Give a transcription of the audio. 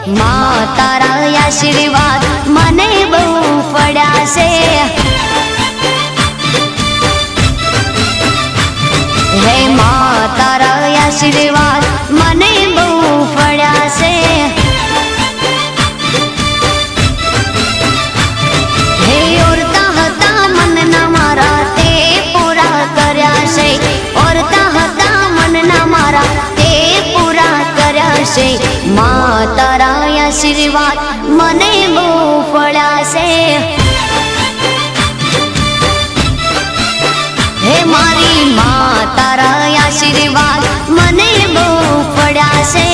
માં તારા આશીર્વાદ મને બહુ પડ્યા છે। હે માં તારા આશીર્વાદ મને બહુ પડ્યા છે। હે ઓરતા હતા મનના મારા તે પૂરા કર્યા છે। ઓરતા હતા મનના મારા તે પૂરા કર્યા છે। માં તારા આશીર્વાદ મને બહુ પડ્યા છે। હે મારી માં તારા આશીર્વાદ મને બહુ પડ્યા છે।